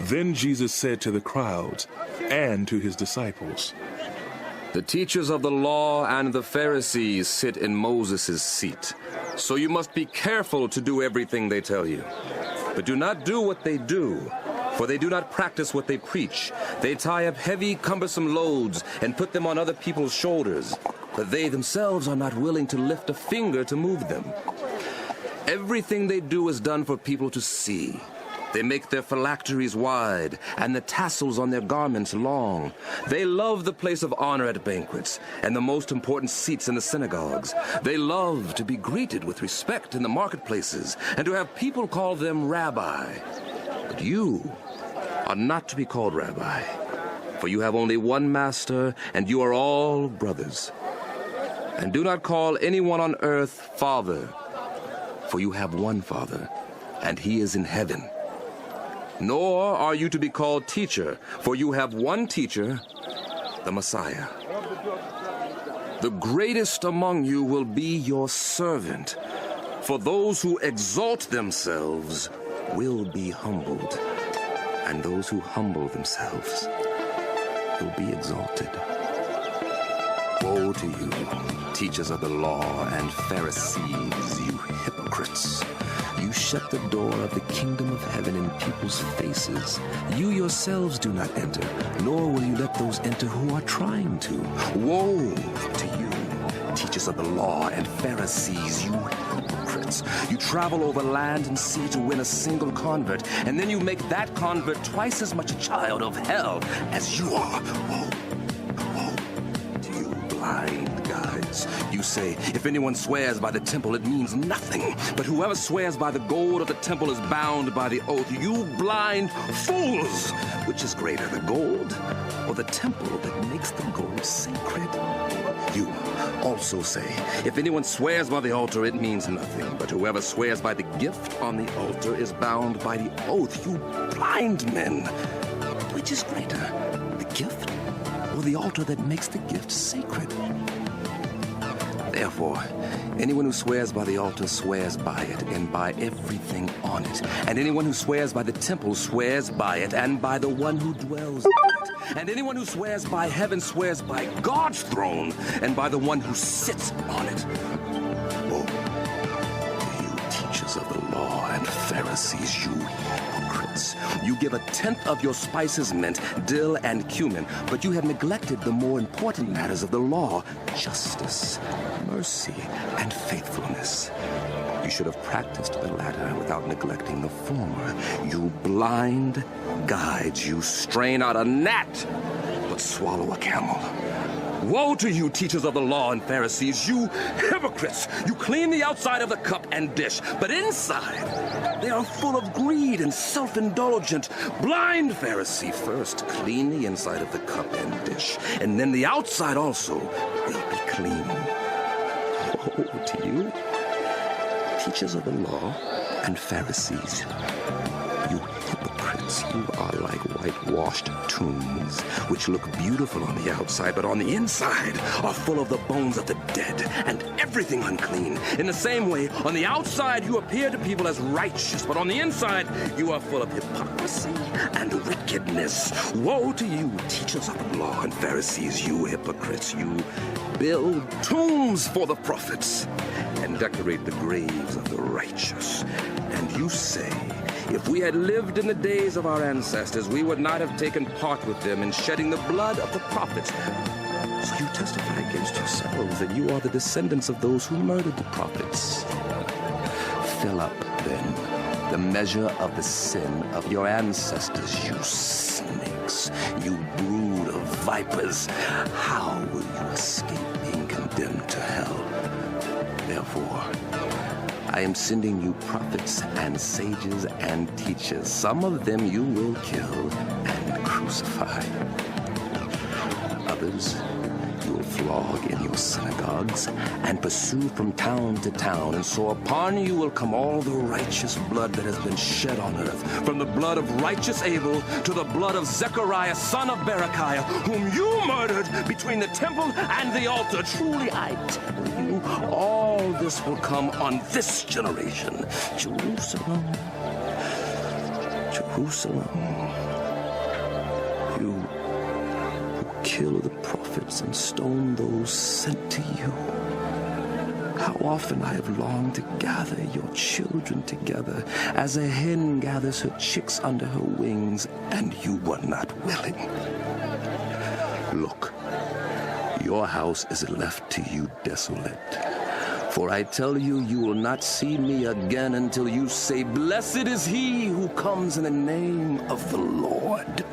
Then Jesus said to the crowds and to his disciples, The teachers of the law and the Pharisees sit in Moses' seat. So you must be careful to do everything they tell you. But do not do what they do, for they do not practice what they preach. They tie up heavy, cumbersome loads and put them on other people's shoulders, but they themselves are not willing to lift a finger to move them. Everything they do is done for people to see. They make their phylacteries wide and the tassels on their garments long. They love the place of honor at banquets and the most important seats in the synagogues. They love to be greeted with respect in the marketplaces and to have people call them rabbi. But you are not to be called rabbi, for you have only one master and you are all brothers. And do not call anyone on earth father, for you have one Father, and he is in heaven. Nor are you to be called teacher, for you have one teacher, the Messiah. The greatest among you will be your servant, for those who exalt themselves will be humbled, and those who humble themselves will be exalted. Woe to you, teachers of the law and Pharisees, you hypocrites! You shut the door of the kingdom of heaven in people's faces. You yourselves do not enter, nor will you let those enter who are trying to. Woe to you, teachers of the law and Pharisees, you hypocrites! You travel over land and sea to win a single convert, and then you make that convert twice as much a child of hell as you are. Woe to you, blind guides! You say, if anyone swears by the temple, it means nothing. But whoever swears by the gold of the temple is bound by the oath. You blind fools! Which is greater, the gold or the temple that makes the gold sacred? You also say, if anyone swears by the altar, it means nothing. But whoever swears by the gift on the altar is bound by the oath. You blind men! Which is greater, the gift or the altar that makes the gift sacred? Therefore, anyone who swears by the altar swears by it and by everything on it. And anyone who swears by the temple swears by it and by the one who dwells in it. And anyone who swears by heaven swears by God's throne and by the one who sits on it. Woe to you, teachers of the law and Pharisees, you hypocrites! You give a tenth of your spices, mint, dill, and cumin, but you have neglected the more important matters of the law: justice, mercy, and faithfulness. You should have practiced the latter without neglecting the former. You blind guides, you strain out a gnat, but swallow a camel. Woe to you, teachers of the law and Pharisees, you hypocrites! You clean the outside of the cup and dish, but inside they are full of greed and self-indulgent. Blind Pharisee, first clean the inside of the cup and dish, and then the outside also will be clean. Woe to you, teachers of the law and Pharisees, you hypocrites! You are like whitewashed tombs, which look beautiful on the outside, but on the inside are full of the bones of the dead and everything unclean. In the same way, on the outside you appear to people as righteous, but on the inside you are full of hypocrisy and wickedness. Woe to you, teachers of the law and Pharisees, you hypocrites! You build tombs for the prophets and decorate the graves of the righteous. And you say, if we had lived in the days of our ancestors, we would not have taken part with them in shedding the blood of the prophets. So you testify against yourselves that you are the descendants of those who murdered the prophets. Fill up, then, the measure of the sin of your ancestors, you snakes, you brood of vipers. How will you escape being condemned to hell? Therefore, I am sending you prophets and sages and teachers. Some of them you will kill and crucify. Others you will flog in your synagogues and pursue from town to town. And so upon you will come all the righteous blood that has been shed on earth, from the blood of righteous Abel to the blood of Zechariah, son of Berechiah, whom you murdered between the temple and the altar. Truly, I tell you, all this will come on this generation. Jerusalem, Jerusalem. Jerusalem, you who kill the prophets and stone those sent to you. How often I have longed to gather your children together, as a hen gathers her chicks under her wings, and you were not willing. Look, your house is left to you desolate. For I tell you, you will not see me again until you say, "Blessed is he who comes in the name of the Lord."